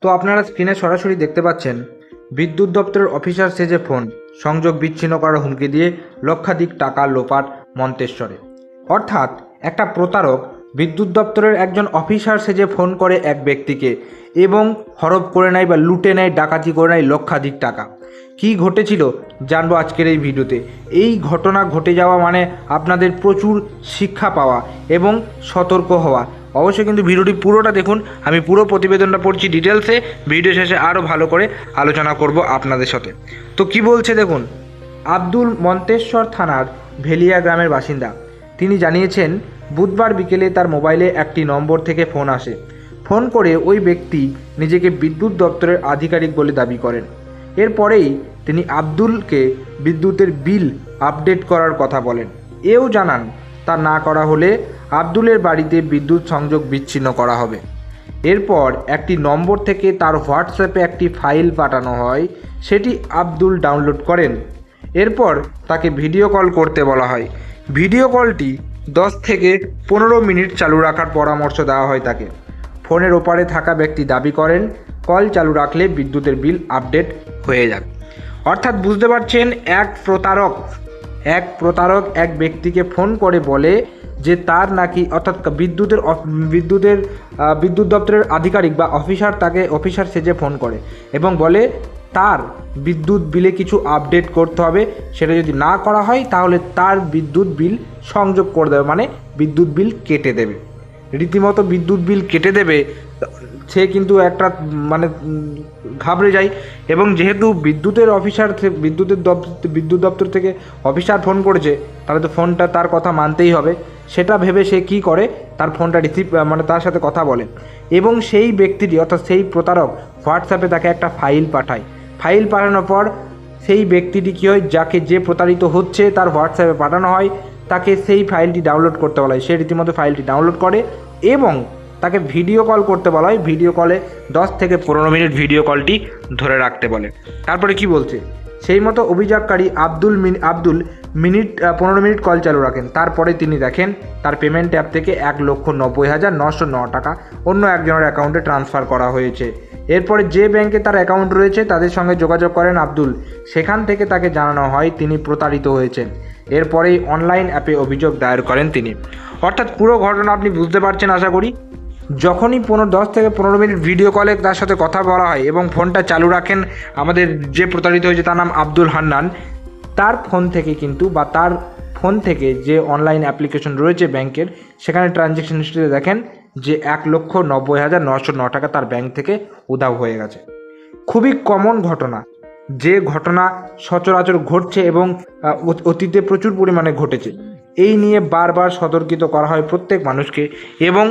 তো আপনারা স্ক্রিনে সরাসরি দেখতে পাচ্ছেন বিদ্যুৎ দপ্তরের অফিসার সেজে ফোন, সংযোগ বিচ্ছিন্ন করার হুমকি দিয়ে লক্ষাধিক টাকা লোপাট মন্তেশ্বরে। অর্থাৎ একটা প্রতারক বিদ্যুৎ দপ্তরের একজন অফিসার সেজে ফোন করে এক ব্যক্তিকে এবং হরপ করে নেয় বা লুটে নেয়, ডাকাতি করে নেয় লক্ষাধিক টাকা। কি ঘটেছিল জানবো আজকের এই ভিডিওতে। এই ঘটনা ঘটে যাওয়া মানে আপনাদের প্রচুর শিক্ষা পাওয়া এবং সতর্ক হওয়া। অবশ্যই কিন্তু ভিডিওটি পুরোটা দেখুন। আমি পুরো প্রতিবেদনটা পড়ছি ডিটেলসে, ভিডিও শেষে আরও ভালো করে আলোচনা করব আপনাদের সাথে। তো কি বলছে দেখুন। আব্দুল মন্তেশ্বর থানার ভেলিয়া গ্রামের বাসিন্দা। তিনি জানিয়েছেন, বুধবার বিকেলে তার মোবাইলে একটি নম্বর থেকে ফোন আসে। ফোন করে ওই ব্যক্তি নিজেকে বিদ্যুৎ দপ্তরের আধিকারিক বলে দাবি করেন। এরপরেই তিনি আব্দুলকে বিদ্যুতের বিল আপডেট করার কথা বলেন। এও জানান, তা না করা হলে আব্দুলের বাড়িতে বিদ্যুৎ সংযোগ বিচ্ছিন্ন করা হবে। এরপর একটি নম্বর থেকে তার হোয়াটসঅ্যাপে একটি ফাইল পাঠানো হয়, সেটি আব্দুল ডাউনলোড করেন। এরপর তাকে ভিডিও কল করতে বলা হয়। ভিডিও কলটি 10 থেকে 15 মিনিট চালু রাখার পরামর্শ দেওয়া হয় তাকে। ফোনের ওপারে থাকা ব্যক্তি দাবি করেন, কল চালু রাখলে বিদ্যুতের বিল আপডেট হয়ে যাবে। অর্থাৎ বুঝতে পারছেন, এক প্রতারক এক ব্যক্তিকে ফোন করে বলে যে তার নাকি অর্থাৎ বিদ্যুৎ দপ্তরের আধিকারিক বা অফিসার তাকে অফিসার সেজে ফোন করে এবং বলে তার বিদ্যুৎ বিলে কিছু আপডেট করতে হবে। সেটা যদি না করা হয় তাহলে তার বিদ্যুৎ বিল সংযোগ করে দেবে, মানে বিদ্যুৎ বিল কেটে দেবে। রীতিমতো বিদ্যুৎ বিল কেটে দেবে। সে কিন্তু একটা ঘাবড়ে যায় এবং যেহেতু বিদ্যুৎ দপ্তর থেকে অফিসার ফোন করেছে, তাহলে তো ফোনটা তার কথা মানতেই হবে। সেটা ভেবে সে কি করে, তার ফোনটা তার সাথে কথা বলে এবং সেই ব্যক্তিটি অর্থাৎ সেই প্রতারক হোয়াটসঅ্যাপে তাকে একটা ফাইল পাঠায়। ফাইল পাঠানোর পর সেই ব্যক্তিটি কী হয়, যে প্রতারিত হচ্ছে তার হোয়াটসঅ্যাপে পাঠানো হয়, তাকে সেই ফাইলটি ডাউনলোড করতে বলা হয়। সে রীতিমতো ফাইলটি ডাউনলোড করে এবং তাকে ভিডিও কল করতে বলা হয়। ভিডিও কলে 10 থেকে 15 মিনিট ভিডিও কলটি ধরে রাখতে বলে। তারপরে কি বলছে, সেই মতো অভিযোগকারী আব্দুল 15 মিনিট কল চালু রাখেন। তারপরে তিনি দেখেন তার পেমেন্ট অ্যাপ থেকে 1,90,909 টাকা অন্য একজনের অ্যাকাউন্টে ট্রান্সফার করা হয়েছে। এরপরে যে ব্যাংকে তার অ্যাকাউন্ট রয়েছে তাদের সঙ্গে যোগাযোগ করেন আব্দুল। সেখান থেকে তাকে জানানো হয় তিনি প্রতারিত হয়েছেন। এরপরেই অনলাইন অ্যাপে অভিযোগ দায়ের করেন তিনি। অর্থাৎ পুরো ঘটনা আপনি বুঝতে পারছেন আশা করি। যখনই 10 থেকে 15 মিনিট ভিডিও কলে তার সাথে কথা বলা হয় এবং ফোনটা চালু রাখেন আমাদের যে প্রতারিত হয়েছে তার নাম আব্দুল হান্নান, তার ফোন থেকে যে অনলাইন অ্যাপ্লিকেশন রয়েছে ব্যাংকের, সেখানে ট্রানজ্যাকশন হিস্ট্রিতে দেখেন যে 1,90,909 টাকা তার ব্যাংক থেকে উধাও হয়ে গেছে। খুবই কমন ঘটনা, যে ঘটনা সচরাচর ঘটছে এবং অতীতে প্রচুর পরিমাণে ঘটেছে। এই নিয়ে বারবার সতর্কিত করা হয় প্রত্যেক মানুষকে এবং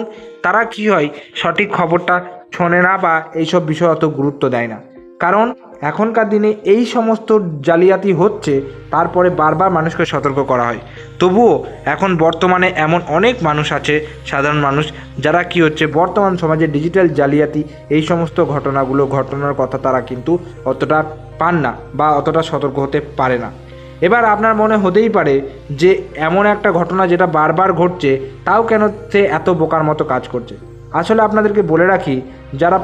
তারা কি হয়, সঠিক খবরটা শোনে না বা এইসব বিষয় অত গুরুত্ব দেয় না। কারণ এখনকার দিনে এই সমস্ত জালিয়াতি হচ্ছে, তারপরে বারবার মানুষকে সতর্ক করা হয়। তবুও এখন বর্তমানে এমন অনেক মানুষ আছে, সাধারণ মানুষ, যারা কি হচ্ছে বর্তমান সমাজে ডিজিটাল জালিয়াতি এই সমস্ত ঘটনার কথা তারা কিন্তু অতটা পান না বা অতটা সতর্ক হতে পারে না। এবার আপনার মনে হতেই পারে যে এমন একটা ঘটনা যেটা বারবার ঘটছে, তাও কেন সে এত বোকার মতো কাজ করছে। আসলে আপনাদেরকে বলে রাখি, যারা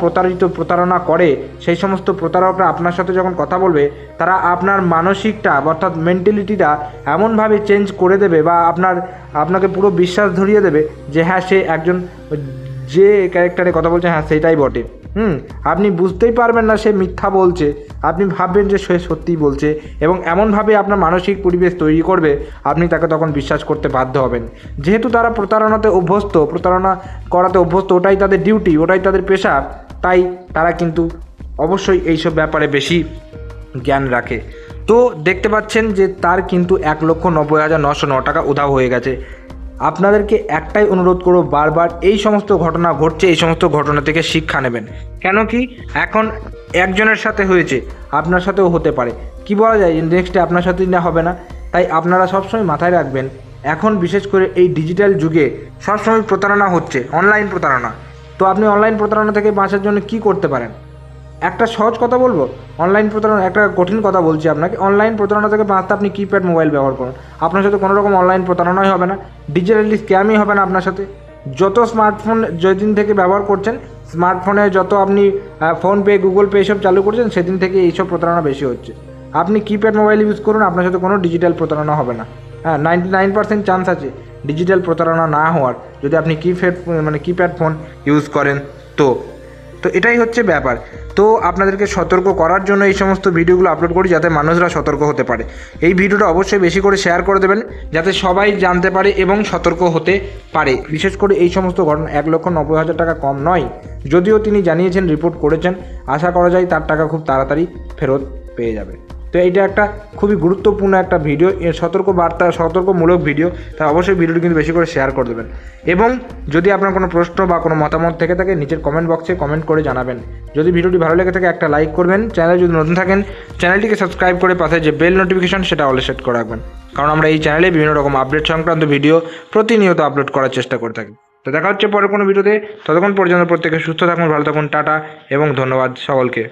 প্রতারণা করে সেই সমস্ত প্রতারকরা আপনার সাথে যখন কথা বলবে, তারা আপনার মানসিকটা অর্থাৎ মেন্টালিটিটা এমনভাবে চেঞ্জ করে দেবে বা আপনাকে পুরো বিশ্বাস ধরিয়ে দেবে যে হ্যাঁ, সে একজন যে ক্যারেক্টারে কথা বলছে, হ্যাঁ সেটাই বটে। আপনি বুঝতেই পারবেন না সে মিথ্যা বলছে, আপনি ভাববেন যে সে সত্যিই বলছে এবং এমনভাবে আপনার মানসিক পরিবেশ তৈরি করবে, আপনি তাকে তখন বিশ্বাস করতে বাধ্য হবেন। যেহেতু তারা প্রতারণা করাতে অভ্যস্ত, ওটাই তাদের ডিউটি, ওটাই তাদের পেশা, তাই তারা কিন্তু অবশ্যই এইসব ব্যাপারে বেশি জ্ঞান রাখে। তো দেখতে পাচ্ছেন যে তার কিন্তু 1,90,909 টাকা উধাও হয়ে গেছে। আপনাদেরকে একটাই অনুরোধ করব, বারবার এই সমস্ত ঘটনা ঘটছে, এই সমস্ত ঘটনা থেকে শিক্ষা নেবেন। কেন কি এখন একজনের সাথে হয়েছে, আপনার সাথেও হতে পারে। কি বলা যায়, নেক্সটে আপনার সাথেই না হবে না। তাই আপনারা সবসময় মাথায় রাখবেন, এখন বিশেষ করে এই ডিজিটাল যুগে সবসময় প্রতারণা হচ্ছে, অনলাইন প্রতারণা। তো আপনি অনলাইন প্রতারণা থেকে বাঁচার জন্য কি করতে পারেন? একটা সহজ কথা বলবো, অনলাইন প্রতারণা, একটা কঠিন কথা বলছি আপনাকে। অনলাইন প্রতারণা থেকে বাঁচতে আপনি কিপ্যাড মোবাইল ব্যবহার করুন। আপনার সাথে কোনো রকম অনলাইন প্রতারণাই হবে না, ডিজিটালি স্ক্যামই হবে না আপনার সাথে। যত স্মার্টফোন যেদিন থেকে ব্যবহার করছেন, স্মার্টফোনে যত আপনি ফোনপে, গুগল পে এসব চালু করছেন, সেদিন থেকে এইসব প্রতারণা বেশি হচ্ছে। আপনি কিপ্যাড মোবাইল ইউজ করুন, আপনার সাথে কোনো ডিজিটাল প্রতারণা হবে না। হ্যাঁ, 99% চান্স আছে ডিজিটাল প্রতারণা না হওয়ার, যদি আপনি কিপ্যাড ফোন ইউজ করেন। তো এটাই হচ্ছে ব্যাপার। তো আপনাদেরকে সতর্ক করার জন্য এই সমস্ত ভিডিওগুলো আপলোড করি, যাতে মানুষরা সতর্ক হতে পারে। এই ভিডিওটা অবশ্যই বেশি করে শেয়ার করে দেবেন, যাতে সবাই জানতে পারে এবং সতর্ক হতে পারে। বিশেষ করে এই সমস্ত ঘটনা 1,90,000 টাকা কম নয়, যদিও তিনি জানিয়েছেন, রিপোর্ট করেছেন। আশা করা যায় তার টাকা খুব তাড়াতাড়ি ফেরত পেয়ে যাবে। তো এইটা একটা খুবই গুরুত্বপূর্ণ একটা ভিডিও, এর সতর্কমূলক ভিডিও, তাই অবশ্যই ভিডিওটি কিন্তু বেশি করে শেয়ার করে দেবেন। এবং যদি আপনার কোনো প্রশ্ন বা কোনো মতামত থেকে থাকে, নিচের কমেন্ট বক্সে কমেন্ট করে জানাবেন। যদি ভিডিওটি ভালো লেগে থাকে একটা লাইক করবেন, চ্যানেলে যদি নতুন থাকেন চ্যানেলটিকে সাবস্ক্রাইব করে পাশে যে বেল নোটিফিকেশন সেটা অলে সেট করে রাখবেন, কারণ আমরা এই চ্যানেলে বিভিন্ন রকম আপডেট সংক্রান্ত ভিডিও প্রতিনিয়ত আপলোড করার চেষ্টা করে থাকি। তো দেখা হচ্ছে পরে কোনো ভিডিওতে, ততক্ষণ পর্যন্ত প্রত্যেকে সুস্থ থাকুন, ভালো থাকুন, টাটা এবং ধন্যবাদ সকলকে।